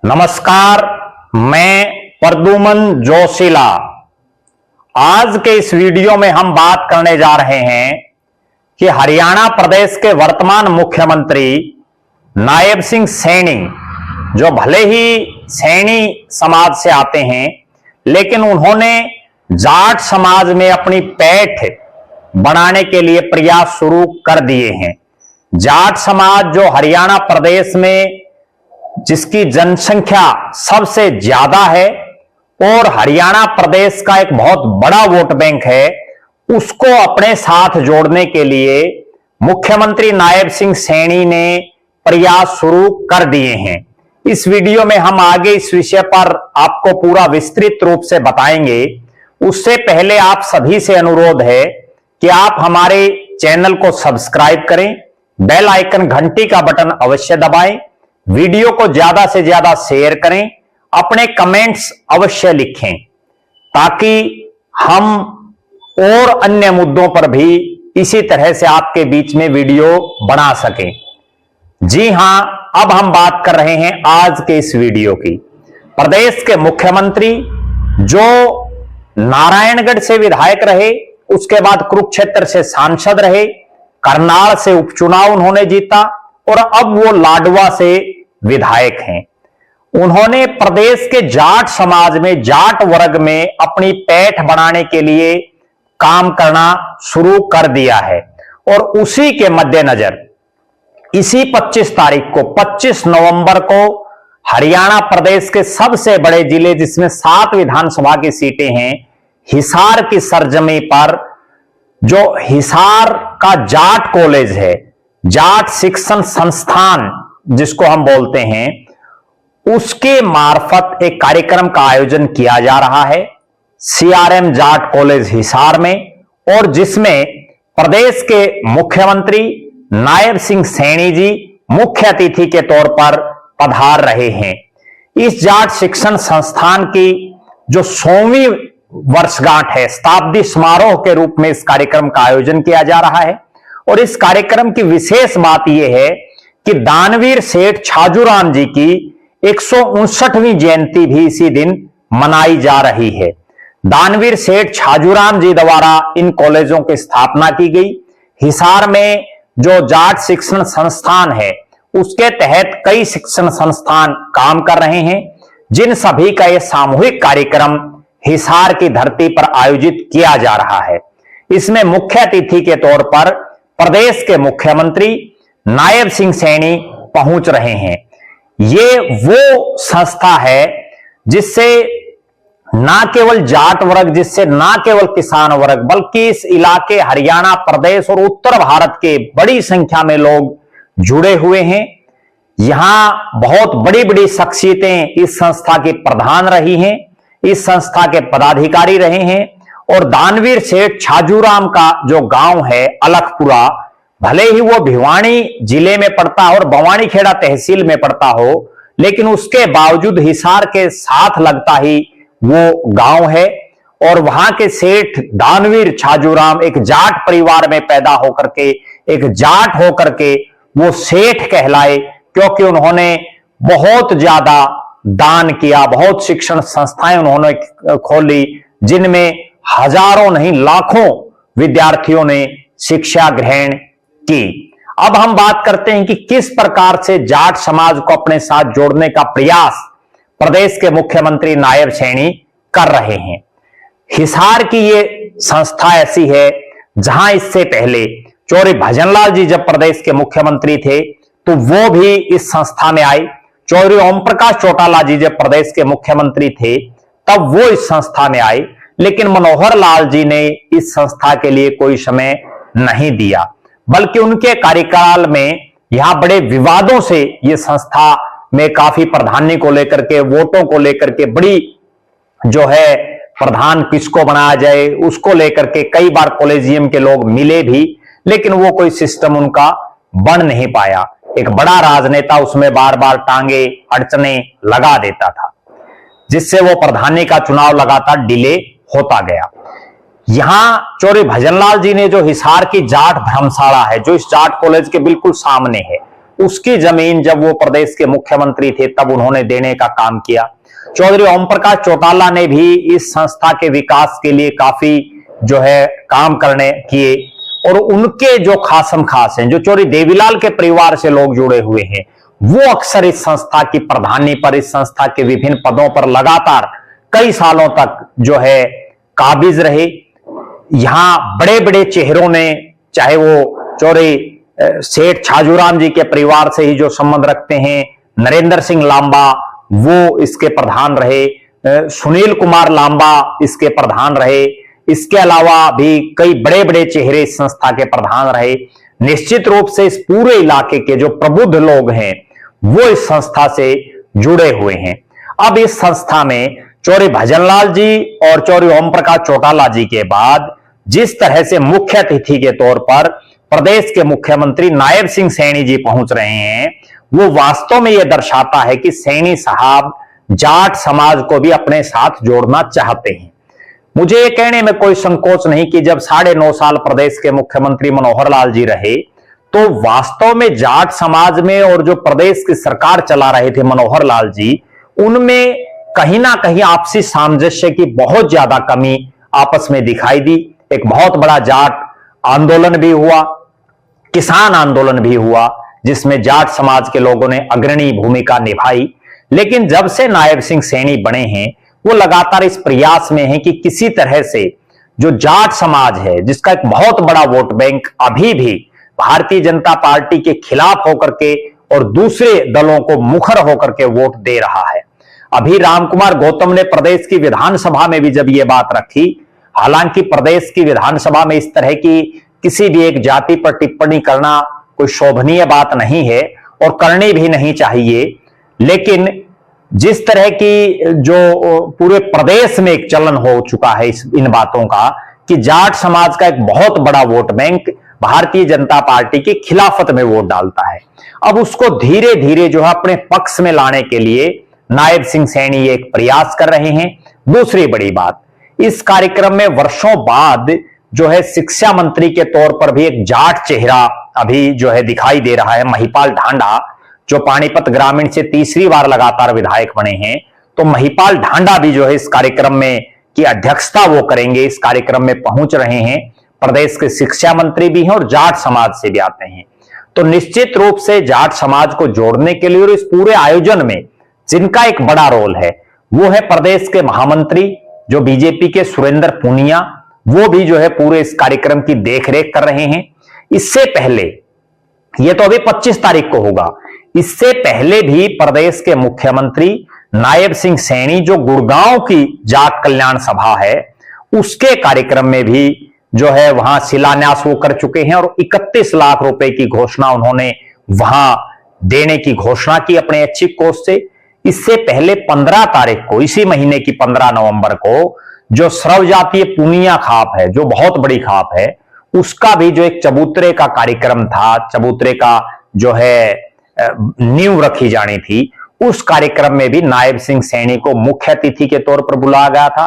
नमस्कार, मैं प्रद्युमन जोशीला। आज के इस वीडियो में हम बात करने जा रहे हैं कि हरियाणा प्रदेश के वर्तमान मुख्यमंत्री नायब सिंह सैनी, जो भले ही सैनी समाज से आते हैं, लेकिन उन्होंने जाट समाज में अपनी पैठ बनाने के लिए प्रयास शुरू कर दिए हैं। जाट समाज जो हरियाणा प्रदेश में जिसकी जनसंख्या सबसे ज्यादा है और हरियाणा प्रदेश का एक बहुत बड़ा वोट बैंक है, उसको अपने साथ जोड़ने के लिए मुख्यमंत्री नायब सिंह सैनी ने प्रयास शुरू कर दिए हैं। इस वीडियो में हम आगे इस विषय पर आपको पूरा विस्तृत रूप से बताएंगे। उससे पहले आप सभी से अनुरोध है कि आप हमारे चैनल को सब्सक्राइब करें, बेल आइकन घंटी का बटन अवश्य दबाएं, वीडियो को ज्यादा से ज्यादा शेयर करें, अपने कमेंट्स अवश्य लिखें ताकि हम और अन्य मुद्दों पर भी इसी तरह से आपके बीच में वीडियो बना सकें। जी हां, अब हम बात कर रहे हैं आज के इस वीडियो की। प्रदेश के मुख्यमंत्री जो नारायणगढ़ से विधायक रहे, उसके बाद कुरुक्षेत्र से सांसद रहे, करनाल से उपचुनाव उन्होंने जीता और अब वो लाडवा से विधायक हैं। उन्होंने प्रदेश के जाट समाज में, जाट वर्ग में अपनी पैठ बनाने के लिए काम करना शुरू कर दिया है और उसी के मद्देनजर इसी 25 तारीख को, 25 नवंबर को हरियाणा प्रदेश के सबसे बड़े जिले जिसमें 7 विधानसभा की सीटें हैं, हिसार की सरजमी पर जो हिसार का जाट कॉलेज है, जाट शिक्षण संस्थान जिसको हम बोलते हैं, उसके मार्फत एक कार्यक्रम का आयोजन किया जा रहा है सीआरएम जाट कॉलेज हिसार में, और जिसमें प्रदेश के मुख्यमंत्री नायब सिंह सैनी जी मुख्य अतिथि के तौर पर पधार रहे हैं। इस जाट शिक्षण संस्थान की जो 100वीं वर्षगांठ है, शताब्दी समारोह के रूप में इस कार्यक्रम का आयोजन किया जा रहा है। और इस कार्यक्रम की विशेष बात यह है कि दानवीर सेठ छाजूराम जी की 159वीं जयंती भी इसी दिन मनाई जा रही है। दानवीर सेठ छाजूराम जी द्वारा इन कॉलेजों की स्थापना की गई। हिसार में जो जाट शिक्षण संस्थान है, उसके तहत कई शिक्षण संस्थान काम कर रहे हैं, जिन सभी का यह सामूहिक कार्यक्रम हिसार की धरती पर आयोजित किया जा रहा है। इसमें मुख्य अतिथि के तौर पर प्रदेश के मुख्यमंत्री नायब सिंह सैनी पहुंच रहे हैं। ये वो संस्था है जिससे ना केवल जाट वर्ग, जिससे ना केवल किसान वर्ग, बल्कि इस इलाके हरियाणा प्रदेश और उत्तर भारत के बड़ी संख्या में लोग जुड़े हुए हैं। यहां बहुत बड़ी बड़ी शख्सियतें इस संस्था की प्रधान रही हैं, इस संस्था के पदाधिकारी रहे हैं। और दानवीर सेठ छाजूराम का जो गांव है अलखपुरा, भले ही वो भिवानी जिले में पड़ता हो और बवानीखेड़ा तहसील में पड़ता हो, लेकिन उसके बावजूद हिसार के साथ लगता ही वो गांव है। और वहां के सेठ दानवीर छाजूराम एक जाट परिवार में पैदा होकर के, एक जाट होकर के वो सेठ कहलाए, क्योंकि उन्होंने बहुत ज्यादा दान किया, बहुत शिक्षण संस्थाएं उन्होंने खोली, जिनमें हजारों नहीं लाखों विद्यार्थियों ने शिक्षा ग्रहण की। अब हम बात करते हैं कि किस प्रकार से जाट समाज को अपने साथ जोड़ने का प्रयास प्रदेश के मुख्यमंत्री नायब सैनी कर रहे हैं। हिसार की ये संस्था ऐसी है जहां इससे पहले चौधरी भजनलाल जी जब प्रदेश के मुख्यमंत्री थे तो वो भी इस संस्था में आए। चौधरी ओम प्रकाश चौटाला जी जब प्रदेश के मुख्यमंत्री थे तब वो इस संस्था में आए, लेकिन मनोहर लाल जी ने इस संस्था के लिए कोई समय नहीं दिया, बल्कि उनके कार्यकाल में यहां बड़े विवादों से ये संस्था में काफी प्राधान्य को लेकर के, वोटों को लेकर के बड़ी जो है प्रधान किसको बनाया जाए उसको लेकर के कई बार कॉलेजियम के लोग मिले भी, लेकिन वो कोई सिस्टम उनका बन नहीं पाया। एक बड़ा राजनेता उसमें बार बार टांगे अड़चने लगा देता था, जिससे वो प्रधानी का चुनाव लगातार डिले होता गया। यहां चौधरी भजनलाल जी ने जो हिसार की जाट धर्मशाला है, जो इस जाट कॉलेज के बिल्कुल सामने है, उसकी जमीन जब वो प्रदेश के मुख्यमंत्री थे तब उन्होंने देने का काम किया। चौधरी ओम प्रकाश चौटाला ने भी इस संस्था के विकास के लिए काफी जो है काम करने किए, और उनके जो खासम खास हैं, जो चौधरी देवीलाल के परिवार से लोग जुड़े हुए हैं, वो अक्सर इस संस्था की प्रधानी पर, इस संस्था के विभिन्न पदों पर लगातार कई सालों तक जो है काबिज रहे। यहां बड़े बड़े चेहरों ने, चाहे वो चौधरी सेठ छाजूराम जी के परिवार से ही जो संबंध रखते हैं, नरेंद्र सिंह लांबा वो इसके प्रधान रहे, सुनील कुमार लांबा इसके प्रधान रहे, इसके अलावा भी कई बड़े बड़े चेहरे इस संस्था के प्रधान रहे। निश्चित रूप से इस पूरे इलाके के जो प्रबुद्ध लोग हैं वो इस संस्था से जुड़े हुए हैं। अब इस संस्था में चौधरी भजनलाल जी और चौधरी ओम प्रकाश चौटाला जी के बाद जिस तरह से मुख्य अतिथि के तौर पर प्रदेश के मुख्यमंत्री नायब सिंह सैनी जी पहुंच रहे हैं, वो वास्तव में यह दर्शाता है कि सैनी साहब जाट समाज को भी अपने साथ जोड़ना चाहते हैं। मुझे ये कहने में कोई संकोच नहीं कि जब 9.5 साल प्रदेश के मुख्यमंत्री मनोहर लाल जी रहे तो वास्तव में जाट समाज में और जो प्रदेश की सरकार चला रहे थे मनोहर लाल जी, उनमें कहीं ना कहीं आपसी सामंजस्य की बहुत ज्यादा कमी आपस में दिखाई दी। एक बहुत बड़ा जाट आंदोलन भी हुआ, किसान आंदोलन भी हुआ, जिसमें जाट समाज के लोगों ने अग्रणी भूमिका निभाई। लेकिन जब से नायब सिंह सैनी बने हैं, वो लगातार इस प्रयास में है कि किसी तरह से जो जाट समाज है, जिसका एक बहुत बड़ा वोट बैंक अभी भी भारतीय जनता पार्टी के खिलाफ होकर के और दूसरे दलों को मुखर होकर के वोट दे रहा है। अभी रामकुमार गौतम ने प्रदेश की विधानसभा में भी जब ये बात रखी, हालांकि प्रदेश की विधानसभा में इस तरह की किसी भी एक जाति पर टिप्पणी करना कोई शोभनीय बात नहीं है और करनी भी नहीं चाहिए, लेकिन जिस तरह की जो पूरे प्रदेश में एक चलन हो चुका है इन बातों का कि जाट समाज का एक बहुत बड़ा vote bank Bharatiya Janata party की खिलाफत में वोट डालता है, अब उसको धीरे धीरे जो है अपने पक्ष में लाने के लिए नायब सिंह सैनी एक प्रयास कर रहे हैं। दूसरी बड़ी बात, इस कार्यक्रम में वर्षों बाद जो है शिक्षा मंत्री के तौर पर भी एक जाट चेहरा अभी जो है दिखाई दे रहा है, महिपाल ढांडा, जो पानीपत ग्रामीण से तीसरी बार लगातार विधायक बने हैं। तो महिपाल ढांडा भी जो है इस कार्यक्रम में की अध्यक्षता वो करेंगे, इस कार्यक्रम में पहुंच रहे हैं। प्रदेश के शिक्षा मंत्री भी हैं और जाट समाज से भी आते हैं। तो निश्चित रूप से जाट समाज को जोड़ने के लिए और इस पूरे आयोजन में जिनका एक बड़ा रोल है वो है प्रदेश के महामंत्री जो बीजेपी के सुरेंद्र पूनिया, वो भी जो है पूरे इस कार्यक्रम की देखरेख कर रहे हैं। इससे पहले, ये तो अभी 25 तारीख को होगा, इससे पहले भी प्रदेश के मुख्यमंत्री नायब सिंह सैनी जो गुड़गांव की जाट कल्याण सभा है उसके कार्यक्रम में भी जो है वहां शिलान्यास वो कर चुके हैं और 31 लाख रुपए की घोषणा उन्होंने वहां देने की घोषणा की अपने ऐच्छिक कोष से। इससे पहले 15 तारीख को, इसी महीने की 15 नवंबर को, जो सर्व जातीय पुनिया खाप है, जो बहुत बड़ी खाप है, उसका भी जो एक चबूतरे का कार्यक्रम था, चबूतरे का जो है नींव रखी जानी थी, उस कार्यक्रम में भी नायब सिंह सैनी को मुख्य अतिथि के तौर पर बुलाया गया था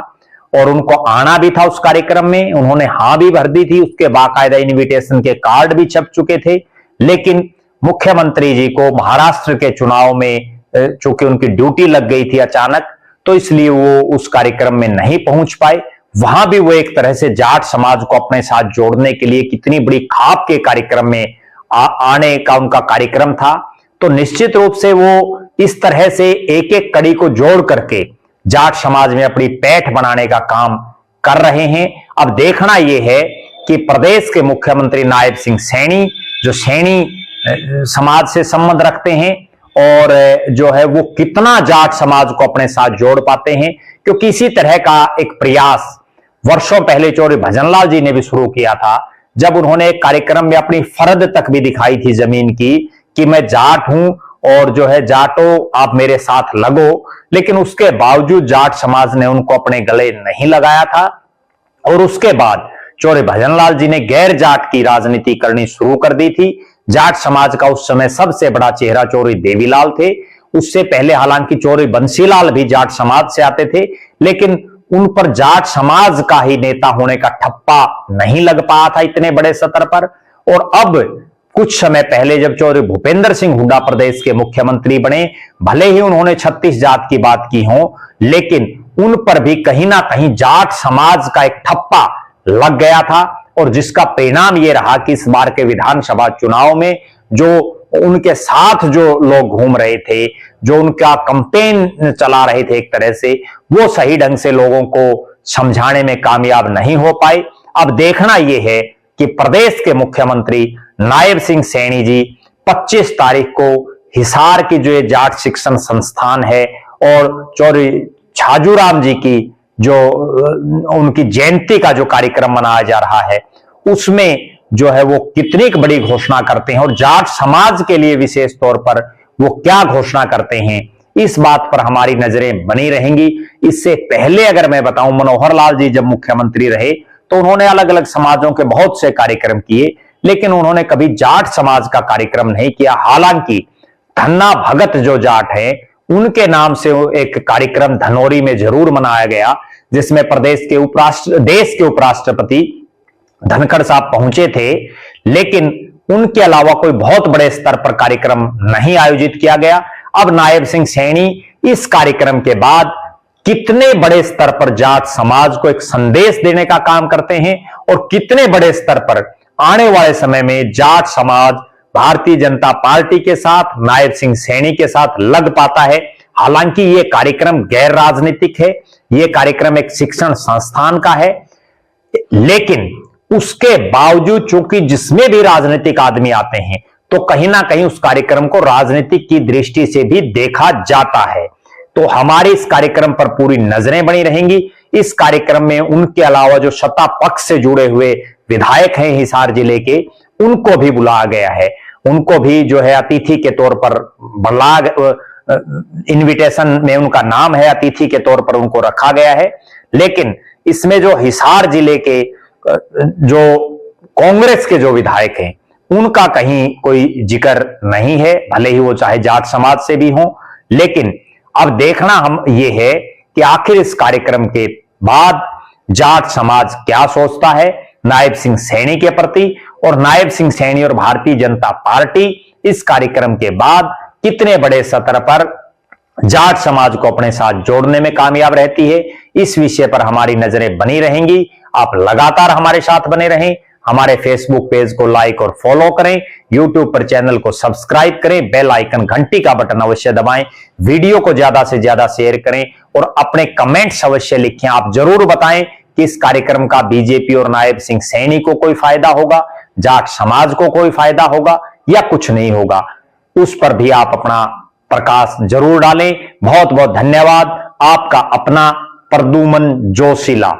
और उनको आना भी था उस कार्यक्रम में। उन्होंने हां भी भर दी थी, उसके बाकायदा इनविटेशन के कार्ड भी छप चुके थे। लेकिन मुख्यमंत्री जी को महाराष्ट्र के चुनाव में चूंकि उनकी ड्यूटी लग गई थी अचानक, तो इसलिए वो उस कार्यक्रम में नहीं पहुंच पाए। वहां भी वो एक तरह से जाट समाज को अपने साथ जोड़ने के लिए कितनी बड़ी खाप के कार्यक्रम में आने का उनका कार्यक्रम था। तो निश्चित रूप से वो इस तरह से एक एक कड़ी को जोड़ करके जाट समाज में अपनी पैठ बनाने का काम कर रहे हैं। अब देखना यह है कि प्रदेश के मुख्यमंत्री नायब सिंह सैनी, जो सैनी समाज से संबंध रखते हैं, और जो है वो कितना जाट समाज को अपने साथ जोड़ पाते हैं, क्योंकि इसी तरह का एक प्रयास वर्षों पहले चौधरी भजनलाल जी ने भी शुरू किया था, जब उन्होंने एक कार्यक्रम में अपनी फर्द तक भी दिखाई थी जमीन की कि मैं जाट हूं और जो है जाटो आप मेरे साथ लगो, लेकिन उसके बावजूद जाट समाज ने उनको अपने गले नहीं लगाया था। और उसके बाद चौधरी भजनलाल जी ने गैर जाट की राजनीति करनी शुरू कर दी थी। जाट समाज का उस समय सबसे बड़ा चेहरा चौधरी देवीलाल थे। उससे पहले हालांकि चौधरी बंसीलाल भी जाट समाज से आते थे, लेकिन उन पर जाट समाज का ही नेता होने का ठप्पा नहीं लग पाया था इतने बड़े स्तर पर। और अब कुछ समय पहले जब चौधरी भूपेंद्र सिंह हुड्डा प्रदेश के मुख्यमंत्री बने, भले ही उन्होंने 36 जात की बात की हो, लेकिन उन पर भी कहीं ना कहीं जाट समाज का एक ठप्पा लग गया था, और जिसका परिणाम यह रहा कि इस बार के विधानसभा चुनाव में जो उनके साथ जो लोग घूम रहे थे, जो उनका कैंपेन चला रहे थे, एक तरह से वो सही ढंग से लोगों को समझाने में कामयाब नहीं हो पाए। अब देखना यह है कि प्रदेश के मुख्यमंत्री नायब सिंह सैनी जी 25 तारीख को हिसार की जो जाट शिक्षण संस्थान है और चौधरी छाजूराम जी की जो उनकी जयंती का जो कार्यक्रम मनाया जा रहा है, उसमें जो है वो कितनी बड़ी घोषणा करते हैं और जाट समाज के लिए विशेष तौर पर वो क्या घोषणा करते हैं, इस बात पर हमारी नजरें बनी रहेंगी। इससे पहले अगर मैं बताऊं, मनोहर लाल जी जब मुख्यमंत्री रहे तो उन्होंने अलग अलग समाजों के बहुत से कार्यक्रम किए, लेकिन उन्होंने कभी जाट समाज का कार्यक्रम नहीं किया। हालांकि धन्ना भगत जो जाट है, उनके नाम से एक कार्यक्रम धनौरी में जरूर मनाया गया, जिसमें देश के उपराष्ट्रपति धनखड़ साहब पहुंचे थे, लेकिन उनके अलावा कोई बहुत बड़े स्तर पर कार्यक्रम नहीं आयोजित किया गया। अब नायब सिंह सैनी इस कार्यक्रम के बाद कितने बड़े स्तर पर जाट समाज को एक संदेश देने का काम करते हैं और कितने बड़े स्तर पर आने वाले समय में जाट समाज भारतीय जनता पार्टी के साथ, नायब सिंह सैनी के साथ लग पाता है। हालांकि यह कार्यक्रम गैर राजनीतिक है, यह कार्यक्रम एक शिक्षण संस्थान का है, लेकिन उसके बावजूद चूंकि जिसमें भी राजनीतिक आदमी आते हैं तो कहीं ना कहीं उस कार्यक्रम को राजनीतिक की दृष्टि से भी देखा जाता है। तो हमारी इस कार्यक्रम पर पूरी नजरें बनी रहेंगी। इस कार्यक्रम में उनके अलावा जो सत्ता पक्ष से जुड़े हुए विधायक हैं हिसार जिले के, उनको भी बुलाया गया है, उनको भी जो है अतिथि के तौर पर इनविटेशन में उनका नाम है, अतिथि के तौर पर उनको रखा गया है। लेकिन इसमें जो हिसार जिले के जो कांग्रेस के जो विधायक हैं, उनका कहीं कोई जिक्र नहीं है, भले ही वो चाहे जाट समाज से भी हो। लेकिन अब देखना हम ये है कि आखिर इस कार्यक्रम के बाद जाट समाज क्या सोचता है नायब सिंह सैनी के प्रति, और नायब सिंह सैनी और भारतीय जनता पार्टी इस कार्यक्रम के बाद कितने बड़े स्तर पर जाट समाज को अपने साथ जोड़ने में कामयाब रहती है। इस विषय पर हमारी नजरें बनी रहेंगी। आप लगातार हमारे साथ बने रहें। हमारे फेसबुक पेज को लाइक और फॉलो करें, यूट्यूब पर चैनल को सब्सक्राइब करें, बेल आइकन घंटी का बटन अवश्य दबाएं, वीडियो को ज्यादा से ज्यादा शेयर करें और अपने कमेंट्स अवश्य लिखें। आप जरूर बताएं कि इस कार्यक्रम का बीजेपी और नायब सिंह सैनी को कोई फायदा होगा, जाट समाज को कोई फायदा होगा या कुछ नहीं होगा। उस पर भी आप अपना प्रकाश जरूर डालें। बहुत बहुत धन्यवाद। आपका अपना प्रद्युमन जोशीला।